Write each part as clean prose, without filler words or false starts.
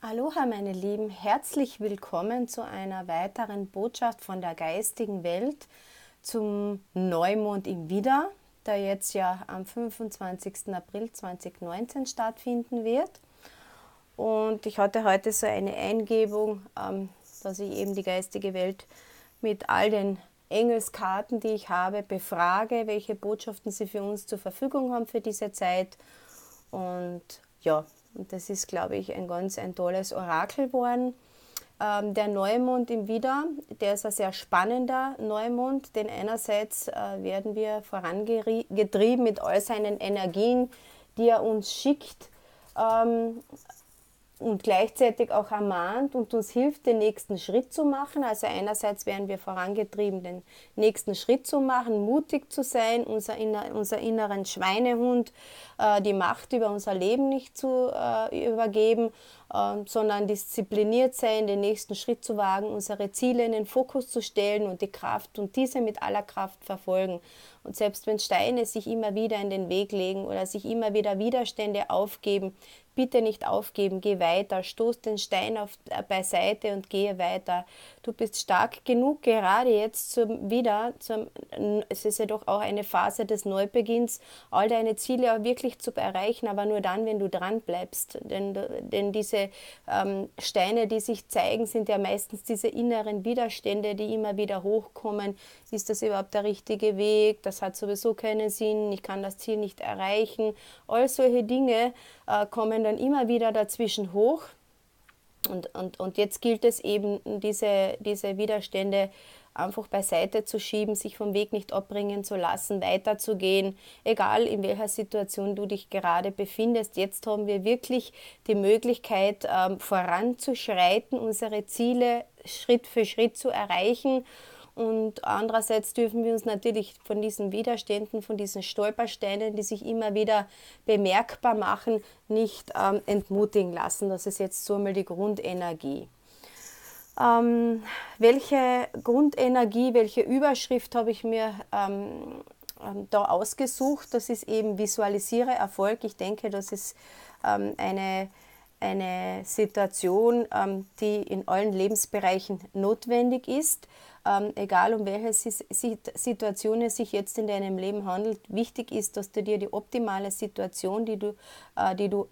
Aloha meine Lieben, herzlich willkommen zu einer weiteren Botschaft von der geistigen Welt zum Neumond im Widder, der jetzt ja am 25. April 2019 stattfinden wird. Und ich hatte heute so eine Eingebung, dass ich eben die geistige Welt mit all den Engelskarten, die ich habe, befrage, welche Botschaften sie für uns zur Verfügung haben für diese Zeit. Und ja, und das ist, glaube ich, ein tolles Orakel geworden. Der Neumond im Widder, der ist ein sehr spannender Neumond, denn einerseits werden wir vorangetrieben mit all seinen Energien, die er uns schickt, und gleichzeitig auch ermahnt und uns hilft, den nächsten Schritt zu machen. Also einerseits werden wir vorangetrieben, den nächsten Schritt zu machen, mutig zu sein, unser inneren Schweinehund, die Macht über unser Leben nicht zu übergeben, sondern diszipliniert sein, den nächsten Schritt zu wagen, unsere Ziele in den Fokus zu stellen und die Kraft und diese mit aller Kraft verfolgen. Und selbst wenn Steine sich immer wieder in den Weg legen oder sich immer wieder Widerstände aufgeben, bitte nicht aufgeben, geh weiter, stoß den Stein beiseite und gehe weiter. Du bist stark genug, gerade jetzt es ist ja doch auch eine Phase des Neubeginns, all deine Ziele auch wirklich zu erreichen, aber nur dann, wenn du dran bleibst. Denn diese Steine, die sich zeigen, sind ja meistens diese inneren Widerstände, die immer wieder hochkommen. Ist das überhaupt der richtige Weg? Das hat sowieso keinen Sinn, ich kann das Ziel nicht erreichen. All solche Dinge kommen dann immer wieder dazwischen hoch. Und jetzt gilt es eben, diese Widerstände einfach beiseite zu schieben, sich vom Weg nicht abbringen zu lassen, weiterzugehen, egal in welcher Situation du dich gerade befindest. Jetzt haben wir wirklich die Möglichkeit, voranzuschreiten, unsere Ziele Schritt für Schritt zu erreichen. Und andererseits dürfen wir uns natürlich von diesen Widerständen, von diesen Stolpersteinen, die sich immer wieder bemerkbar machen, nicht entmutigen lassen. Das ist jetzt so einmal die Grundenergie. Welche Grundenergie, welche Überschrift habe ich mir da ausgesucht? Das ist eben Visualisiere Erfolg. Ich denke, das ist eine Situation, die in allen Lebensbereichen notwendig ist. Egal um welche Situation es sich jetzt in deinem Leben handelt, wichtig ist, dass du dir die optimale Situation, die du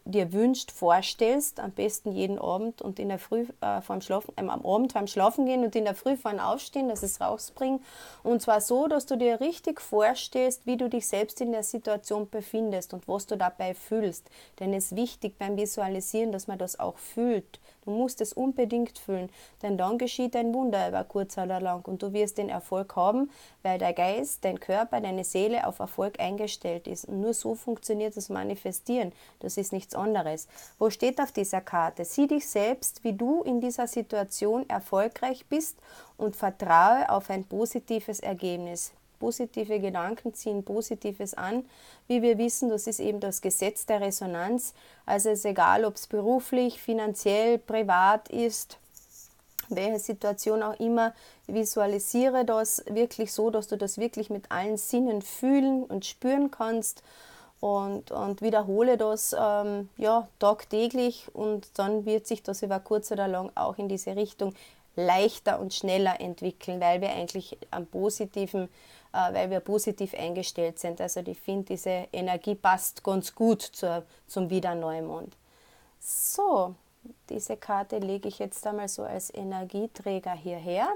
dir wünschst, vorstellst, am besten jeden Abend und in der Früh am Abend beim Schlafen gehen und in der Früh vorm Aufstehen, dass es rausbringt. Und zwar so, dass du dir richtig vorstellst, wie du dich selbst in der Situation befindest und was du dabei fühlst. Denn es ist wichtig beim Visualisieren, dass man das auch fühlt. Du musst es unbedingt fühlen, denn dann geschieht ein Wunder über kurz oder lang und du wirst den Erfolg haben, weil dein Geist, dein Körper, deine Seele auf Erfolg eingestellt ist. Und nur so funktioniert das Manifestieren. Das ist nichts anderes. Wo steht auf dieser Karte? Sieh dich selbst, wie du in dieser Situation erfolgreich bist und vertraue auf ein positives Ergebnis. Positive Gedanken ziehen Positives an. Wie wir wissen, das ist eben das Gesetz der Resonanz. Also es ist egal, ob es beruflich, finanziell, privat ist, welche Situation auch immer, visualisiere das wirklich so, dass du das wirklich mit allen Sinnen fühlen und spüren kannst und wiederhole das tagtäglich und dann wird sich das über kurz oder lang auch in diese Richtung leichter und schneller entwickeln, weil wir positiv eingestellt sind. Also ich finde, diese Energie passt ganz gut zum Widder-Neumond. So, diese Karte lege ich jetzt einmal so als Energieträger hierher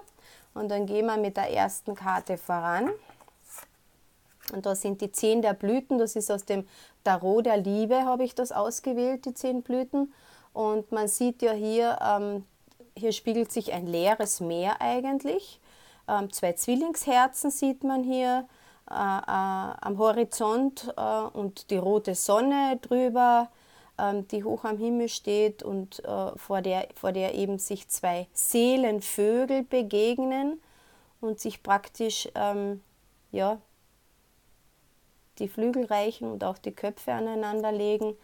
und dann gehen wir mit der ersten Karte voran. Und da sind die 10 der Blüten, das ist aus dem Tarot der Liebe, habe ich das ausgewählt, die 10 Blüten. Und man sieht ja hier spiegelt sich ein leeres Meer eigentlich. 2 Zwillingsherzen sieht man hier am Horizont und die rote Sonne drüber, die hoch am Himmel steht und vor der eben sich 2 Seelenvögel begegnen und sich praktisch die Flügel reichen und auch die Köpfe aneinander legen.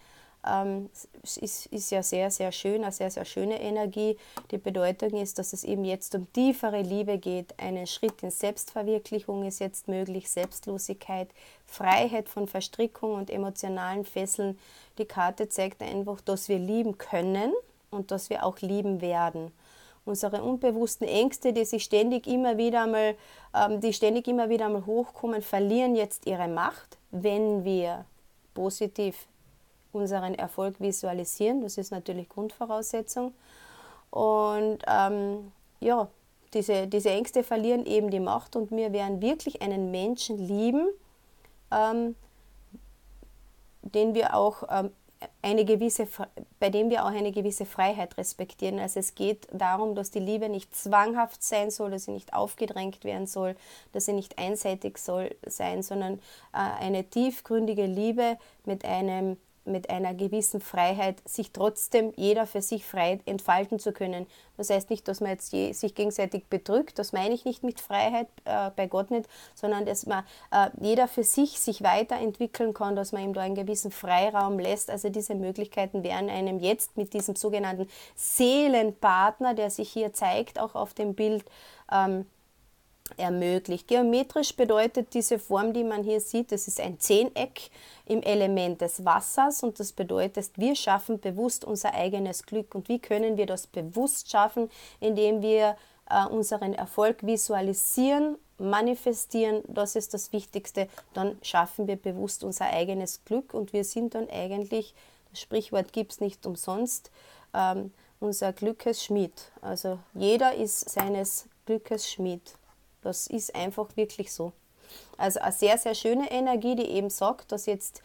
Es ist ja sehr, sehr schön, eine sehr, sehr schöne Energie. Die Bedeutung ist, dass es eben jetzt um tiefere Liebe geht. Einen Schritt in Selbstverwirklichung ist jetzt möglich, Selbstlosigkeit, Freiheit von Verstrickung und emotionalen Fesseln. Die Karte zeigt einfach, dass wir lieben können und dass wir auch lieben werden. Unsere unbewussten Ängste, die ständig immer wieder einmal hochkommen, verlieren jetzt ihre Macht, wenn wir positiv unseren Erfolg visualisieren. Das ist natürlich Grundvoraussetzung. Und ja, diese Ängste verlieren eben die Macht und wir werden wirklich einen Menschen lieben, den wir auch bei dem wir auch eine gewisse Freiheit respektieren. Also es geht darum, dass die Liebe nicht zwanghaft sein soll, dass sie nicht aufgedrängt werden soll, dass sie nicht einseitig sein, sondern eine tiefgründige Liebe mit einer gewissen Freiheit, sich trotzdem jeder für sich frei entfalten zu können. Das heißt nicht, dass man jetzt sich gegenseitig bedrückt, das meine ich nicht mit Freiheit, bei Gott nicht, sondern dass man jeder für sich weiterentwickeln kann, dass man ihm da einen gewissen Freiraum lässt. Also diese Möglichkeiten wären einem jetzt mit diesem sogenannten Seelenpartner, der sich hier zeigt, auch auf dem Bild, ermöglicht. Geometrisch bedeutet diese Form, die man hier sieht, das ist ein Zehneck im Element des Wassers und das bedeutet, wir schaffen bewusst unser eigenes Glück. Und wie können wir das bewusst schaffen? Indem wir unseren Erfolg visualisieren, manifestieren, das ist das Wichtigste. Dann schaffen wir bewusst unser eigenes Glück und wir sind dann eigentlich, das Sprichwort gibt es nicht umsonst, unser Glückesschmied. Also jeder ist seines Glückes Schmied. Das ist einfach wirklich so. Also eine sehr, sehr schöne Energie, die eben sagt, dass jetzt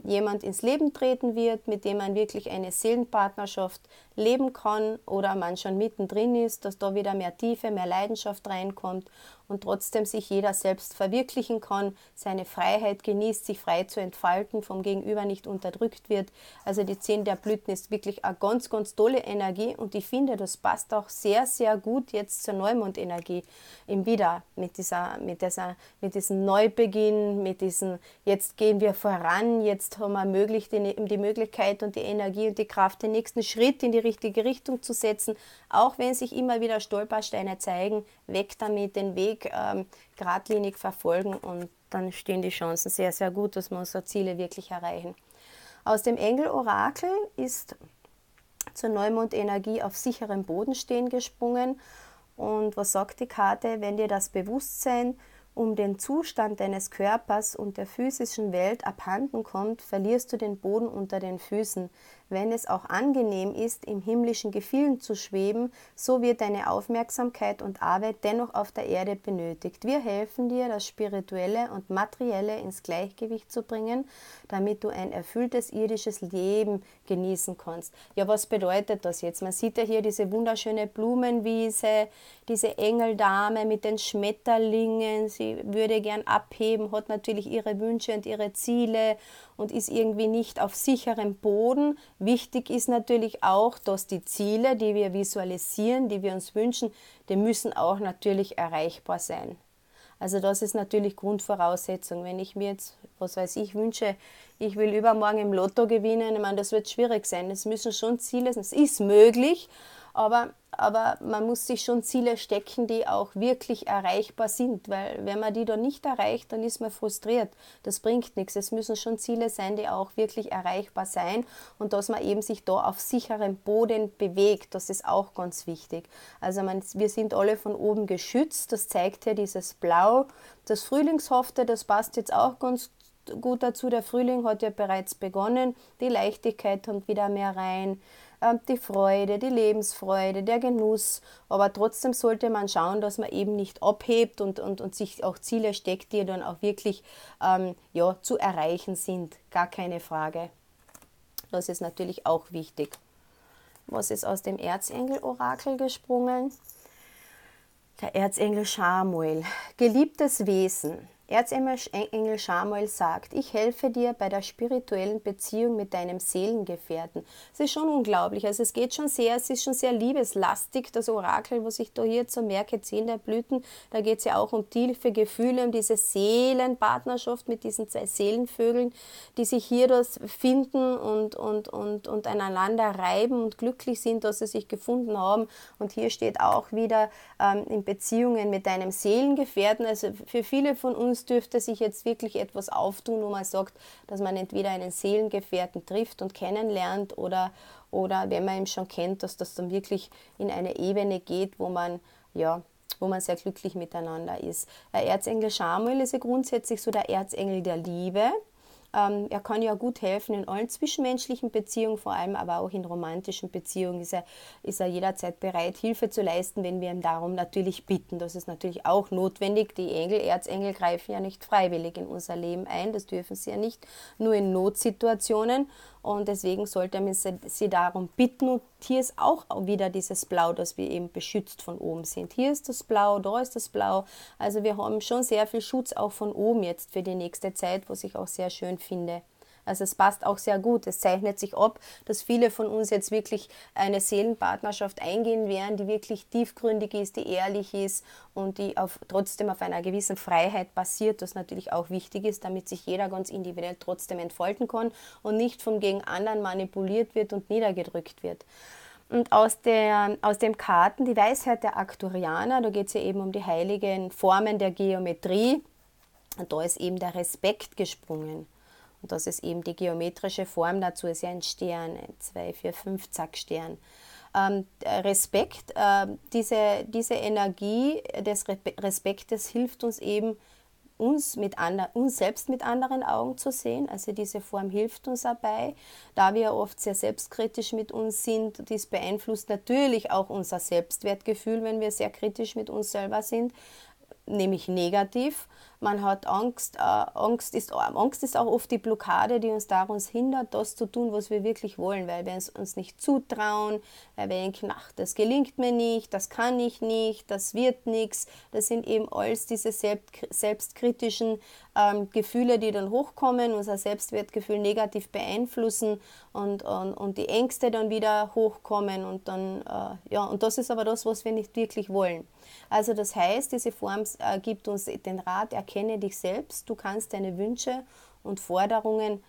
jemand ins Leben treten wird, mit dem man wirklich eine Seelenpartnerschaft leben kann oder man schon mittendrin ist, dass da wieder mehr Tiefe, mehr Leidenschaft reinkommt und trotzdem sich jeder selbst verwirklichen kann, seine Freiheit genießt, sich frei zu entfalten, vom Gegenüber nicht unterdrückt wird. Also die 10 der Blüten ist wirklich eine ganz, ganz tolle Energie und ich finde, das passt auch sehr, sehr gut jetzt zur Neumond-Energie im Widder, mit diesem Neubeginn, mit diesem, jetzt gehen wir voran, jetzt haben wir die Möglichkeit und die Energie und die Kraft, den nächsten Schritt in die richtige Richtung zu setzen, auch wenn sich immer wieder Stolpersteine zeigen, weg damit, den Weg geradlinig verfolgen und dann stehen die Chancen sehr, sehr gut, dass wir unsere Ziele wirklich erreichen. Aus dem Engel-Orakel ist zur Neumond-Energie auf sicherem Boden stehen gesprungen und was sagt die Karte? Wenn dir das Bewusstsein um den Zustand deines Körpers und der physischen Welt abhanden kommt, verlierst du den Boden unter den Füßen. Wenn es auch angenehm ist, im himmlischen Gefühlen zu schweben, so wird deine Aufmerksamkeit und Arbeit dennoch auf der Erde benötigt. Wir helfen dir, das Spirituelle und Materielle ins Gleichgewicht zu bringen, damit du ein erfülltes irdisches Leben genießen kannst. Ja, was bedeutet das jetzt? Man sieht ja hier diese wunderschöne Blumenwiese, diese Engeldame mit den Schmetterlingen, sie würde gern abheben, hat natürlich ihre Wünsche und ihre Ziele und ist irgendwie nicht auf sicherem Boden. Wichtig ist natürlich auch, dass die Ziele, die wir visualisieren, die wir uns wünschen, die müssen auch natürlich erreichbar sein. Also das ist natürlich Grundvoraussetzung. Wenn ich mir jetzt, was weiß ich, wünsche, ich will übermorgen im Lotto gewinnen, ich meine, das wird schwierig sein. Es müssen schon Ziele sein, es ist möglich, aber man muss sich schon Ziele stecken, die auch wirklich erreichbar sind, weil wenn man die dann nicht erreicht, dann ist man frustriert. Das bringt nichts. Es müssen schon Ziele sein, die auch wirklich erreichbar sein und dass man eben sich da auf sicherem Boden bewegt, das ist auch ganz wichtig. Also wir sind alle von oben geschützt, das zeigt ja dieses Blau. Das Frühlingshafte, das passt jetzt auch ganz gut dazu. Der Frühling hat ja bereits begonnen, die Leichtigkeit kommt wieder mehr rein, die Freude, die Lebensfreude, der Genuss, aber trotzdem sollte man schauen, dass man eben nicht abhebt und sich auch Ziele steckt, die dann auch wirklich zu erreichen sind, gar keine Frage. Das ist natürlich auch wichtig. Was ist aus dem Erzengel-Orakel gesprungen? Der Erzengel Schamuel, geliebtes Wesen. Erzengel Schamuel sagt, ich helfe dir bei der spirituellen Beziehung mit deinem Seelengefährten. Es ist schon unglaublich, also es ist schon sehr liebeslastig, das Orakel, was ich da hier so merke, 10 der Blüten, da geht es ja auch um tiefe Gefühle, um diese Seelenpartnerschaft mit diesen 2 Seelenvögeln, die sich hier das finden und aneinander reiben und glücklich sind, dass sie sich gefunden haben. Und hier steht auch wieder in Beziehungen mit deinem Seelengefährten, also für viele von uns uns dürfte sich jetzt wirklich etwas auftun, wo man sagt, dass man entweder einen Seelengefährten trifft und kennenlernt oder wenn man ihn schon kennt, dass das dann wirklich in eine Ebene geht, wo man sehr glücklich miteinander ist. Der Erzengel Schamuel ist ja grundsätzlich so der Erzengel der Liebe. Er kann ja gut helfen in allen zwischenmenschlichen Beziehungen, vor allem aber auch in romantischen Beziehungen ist er jederzeit bereit, Hilfe zu leisten, wenn wir ihm darum natürlich bitten. Das ist natürlich auch notwendig. Die Erzengel greifen ja nicht freiwillig in unser Leben ein, das dürfen sie ja nicht, nur in Notsituationen. Und deswegen sollte man sie darum bitten. Und hier ist auch wieder dieses Blau, dass wir eben beschützt von oben sind. Hier ist das Blau, da ist das Blau. Also wir haben schon sehr viel Schutz auch von oben jetzt für die nächste Zeit, was ich auch sehr schön finde. Also es passt auch sehr gut. Es zeichnet sich ab, dass viele von uns jetzt wirklich eine Seelenpartnerschaft eingehen werden, die wirklich tiefgründig ist, die ehrlich ist und die trotzdem auf einer gewissen Freiheit basiert, was natürlich auch wichtig ist, damit sich jeder ganz individuell trotzdem entfalten kann und nicht von gegen anderen manipuliert wird und niedergedrückt wird. Und aus den Karten, die Weisheit der Arcturianer, da geht es ja eben um die heiligen Formen der Geometrie. Und da ist eben der Respekt gesprungen. Und das ist eben die geometrische Form, dazu ist ja ein Stern, ein 2, 4, 5 Zack-Stern. Respekt, diese Energie des Respektes hilft uns eben, uns selbst mit anderen Augen zu sehen. Also diese Form hilft uns dabei, da wir oft sehr selbstkritisch mit uns sind. Dies beeinflusst natürlich auch unser Selbstwertgefühl, wenn wir sehr kritisch mit uns selber sind, nämlich negativ. Man hat Angst. Angst ist auch oft die Blockade, die uns daran hindert, das zu tun, was wir wirklich wollen, weil wir es uns nicht zutrauen, weil wir denken, ach, das gelingt mir nicht, das kann ich nicht, das wird nichts. Das sind eben alles diese selbstkritischen Gefühle, die dann hochkommen, unser Selbstwertgefühl negativ beeinflussen und die Ängste dann wieder hochkommen und dann, und das ist aber das, was wir nicht wirklich wollen. Also das heißt, diese Form gibt uns den Rat, erkenne dich selbst, du kannst deine Wünsche und Forderungen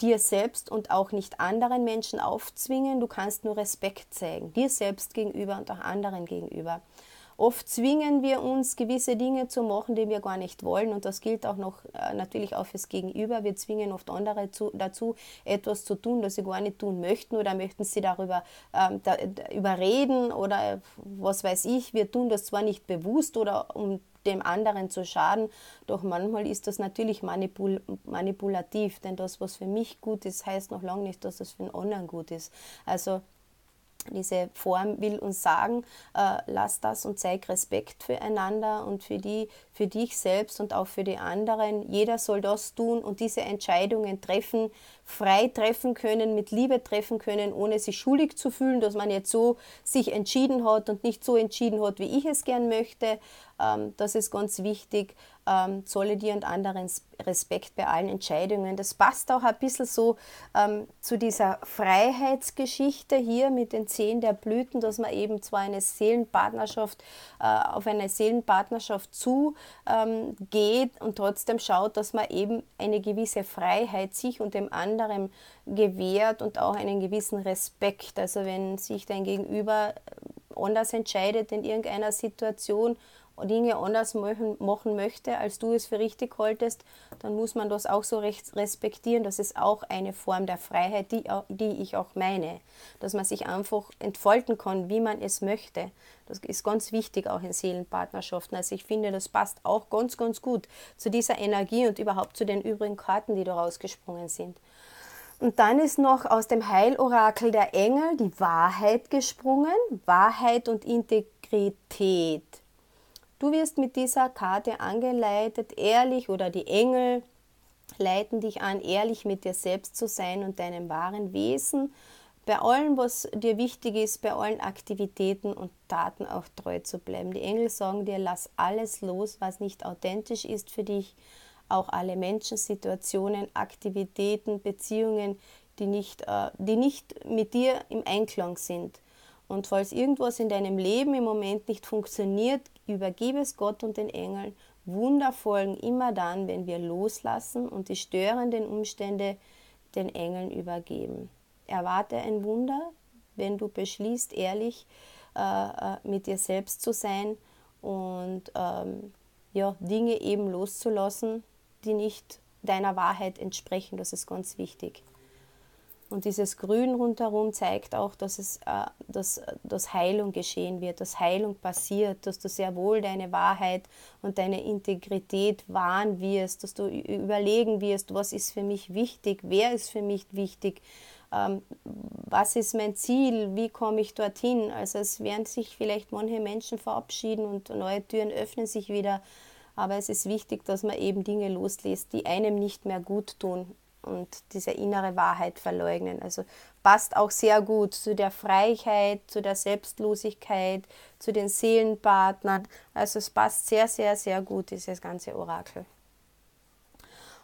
dir selbst und auch nicht anderen Menschen aufzwingen, du kannst nur Respekt zeigen, dir selbst gegenüber und auch anderen gegenüber. Oft zwingen wir uns, gewisse Dinge zu machen, die wir gar nicht wollen und das gilt auch noch natürlich auch fürs Gegenüber. Wir zwingen oft andere dazu, etwas zu tun, das sie gar nicht tun möchten oder möchten sie darüber überreden oder was weiß ich. Wir tun das zwar nicht bewusst oder um dem anderen zu schaden, doch manchmal ist das natürlich manipulativ, denn das, was für mich gut ist, heißt noch lange nicht, dass es für den anderen gut ist. Also diese Form will uns sagen, lass das und zeig Respekt füreinander und für dich selbst und auch für die anderen. Jeder soll das tun und diese Entscheidungen treffen, frei treffen können, mit Liebe treffen können, ohne sich schuldig zu fühlen, dass man jetzt so sich entschieden hat und nicht so entschieden hat, wie ich es gern möchte. Das ist ganz wichtig. Zolle dir und anderen Respekt bei allen Entscheidungen. Das passt auch ein bisschen so zu dieser Freiheitsgeschichte hier mit den 10 der Blüten, dass man eben zwar eine Seelenpartnerschaft, auf eine Seelenpartnerschaft zu geht und trotzdem schaut, dass man eben eine gewisse Freiheit sich und dem anderen gewährt und auch einen gewissen Respekt. Also wenn sich dein Gegenüber anders entscheidet in irgendeiner Situation, Dinge anders machen möchte, als du es für richtig haltest, dann muss man das auch so respektieren. Das ist auch eine Form der Freiheit, die ich auch meine. Dass man sich einfach entfalten kann, wie man es möchte. Das ist ganz wichtig auch in Seelenpartnerschaften. Also ich finde, das passt auch ganz, ganz gut zu dieser Energie und überhaupt zu den übrigen Karten, die da rausgesprungen sind. Und dann ist noch aus dem Heilorakel der Engel die Wahrheit gesprungen. Wahrheit und Integrität. Du wirst mit dieser Karte angeleitet, ehrlich, oder die Engel leiten dich an, ehrlich mit dir selbst zu sein und deinem wahren Wesen, bei allem, was dir wichtig ist, bei allen Aktivitäten und Taten auch treu zu bleiben. Die Engel sagen dir, lass alles los, was nicht authentisch ist für dich, auch alle Menschen, Situationen, Aktivitäten, Beziehungen, die nicht mit dir im Einklang sind. Und falls irgendwas in deinem Leben im Moment nicht funktioniert, übergib es Gott und den Engeln. Wunder folgen immer dann, wenn wir loslassen und die störenden Umstände den Engeln übergeben. Erwarte ein Wunder, wenn du beschließt, ehrlich mit dir selbst zu sein und ja, Dinge eben loszulassen, die nicht deiner Wahrheit entsprechen. Das ist ganz wichtig. Und dieses Grün rundherum zeigt auch, dass Heilung geschehen wird, dass Heilung passiert, dass du sehr wohl deine Wahrheit und deine Integrität wahren wirst, dass du überlegen wirst, was ist für mich wichtig, wer ist für mich wichtig, was ist mein Ziel, wie komme ich dorthin. Also es werden sich vielleicht manche Menschen verabschieden und neue Türen öffnen sich wieder, aber es ist wichtig, dass man eben Dinge loslässt, die einem nicht mehr gut tun und diese innere Wahrheit verleugnen. Also passt auch sehr gut zu der Freiheit, zu der Selbstlosigkeit, zu den Seelenpartnern. Also es passt sehr, sehr, sehr gut, dieses ganze Orakel.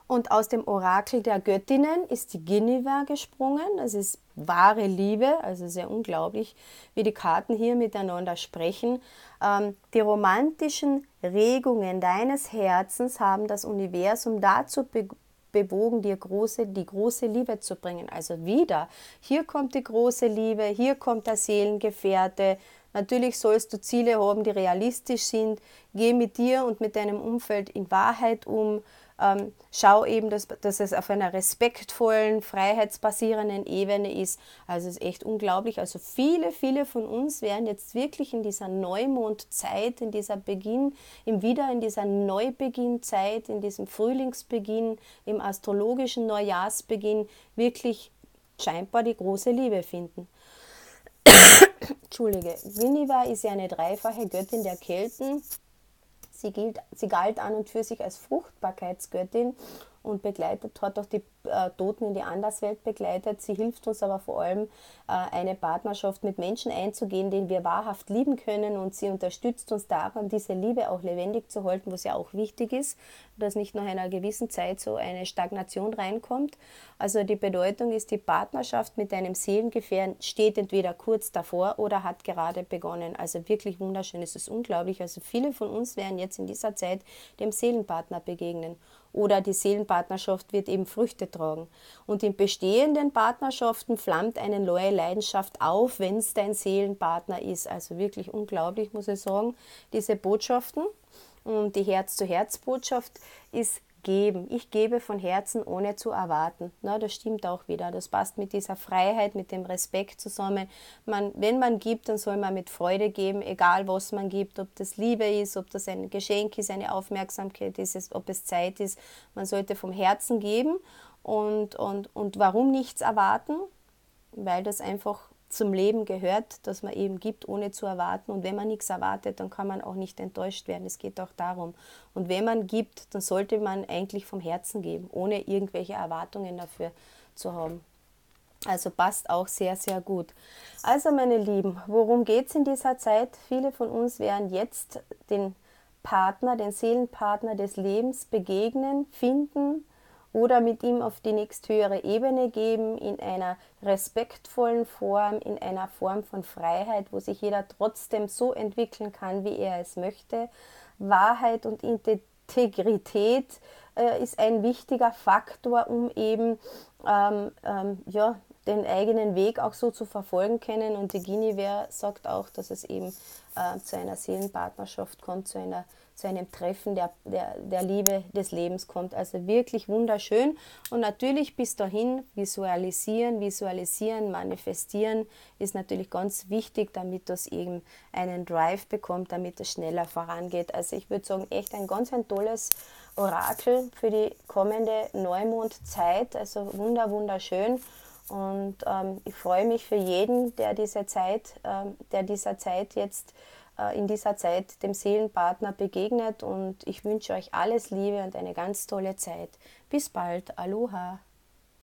Und aus dem Orakel der Göttinnen ist die Guinevere gesprungen. Das ist wahre Liebe, also sehr unglaublich, wie die Karten hier miteinander sprechen. Die romantischen Regungen deines Herzens haben das Universum dazu bewogen, dir die große Liebe zu bringen. Also wieder, hier kommt die große Liebe, hier kommt der Seelengefährte. Natürlich sollst du Ziele haben, die realistisch sind. Geh mit dir und mit deinem Umfeld in Wahrheit um. Schau eben, dass es auf einer respektvollen, freiheitsbasierenden Ebene ist. Also es ist echt unglaublich. Also viele, viele von uns werden jetzt wirklich in dieser Neumondzeit, in dieser Widder, in dieser Neubeginnzeit, in diesem Frühlingsbeginn, im astrologischen Neujahrsbeginn wirklich scheinbar die große Liebe finden. Entschuldige, Guinevere ist ja eine dreifache Göttin der Kelten. Sie galt an und für sich als Fruchtbarkeitsgöttin und hat auch die Toten in die Anderswelt begleitet. Sie hilft uns aber vor allem, eine Partnerschaft mit Menschen einzugehen, den wir wahrhaft lieben können, und sie unterstützt uns daran, diese Liebe auch lebendig zu halten, was ja auch wichtig ist, dass nicht nach einer gewissen Zeit so eine Stagnation reinkommt. Also die Bedeutung ist, die Partnerschaft mit deinem Seelengefährten steht entweder kurz davor oder hat gerade begonnen. Also wirklich wunderschön, es ist unglaublich. Also viele von uns werden jetzt in dieser Zeit dem Seelenpartner begegnen. Oder die Seelenpartnerschaft wird eben Früchte tragen. Und in bestehenden Partnerschaften flammt eine neue Leidenschaft auf, wenn es dein Seelenpartner ist. Also wirklich unglaublich, muss ich sagen, diese Botschaften. Und die Herz-zu-Herz-Botschaft ist geben. Ich gebe von Herzen, ohne zu erwarten. Na, das stimmt auch wieder. Das passt mit dieser Freiheit, mit dem Respekt zusammen. Wenn man gibt, dann soll man mit Freude geben, egal was man gibt, ob das Liebe ist, ob das ein Geschenk ist, eine Aufmerksamkeit ist, ob es Zeit ist. Man sollte vom Herzen geben und warum nichts erwarten? Weil das einfach zum Leben gehört, dass man eben gibt, ohne zu erwarten. Und wenn man nichts erwartet, dann kann man auch nicht enttäuscht werden. Es geht auch darum. Und wenn man gibt, dann sollte man eigentlich vom Herzen geben, ohne irgendwelche Erwartungen dafür zu haben. Also passt auch sehr, sehr gut. Also meine Lieben, worum geht es in dieser Zeit? Viele von uns werden jetzt den Seelenpartner des Lebens begegnen, finden, oder mit ihm auf die nächsthöhere Ebene geben, in einer respektvollen Form, in einer Form von Freiheit, wo sich jeder trotzdem so entwickeln kann, wie er es möchte. Wahrheit und Integrität ist ein wichtiger Faktor, um eben den eigenen Weg auch so zu verfolgen können. Und die Guinevere sagt auch, dass es eben zu einer Seelenpartnerschaft kommt, zu einem Treffen der Liebe des Lebens kommt. Also wirklich wunderschön. Und natürlich bis dahin visualisieren, manifestieren ist natürlich ganz wichtig, damit das eben einen Drive bekommt, damit es schneller vorangeht. Also ich würde sagen, echt ein tolles Orakel für die kommende Neumondzeit. Also wunderschön. Und ich freue mich für jeden, der dieser Zeit jetzt in dieser Zeit dem Seelenpartner begegnet, und ich wünsche euch alles Liebe und eine ganz tolle Zeit. Bis bald. Aloha.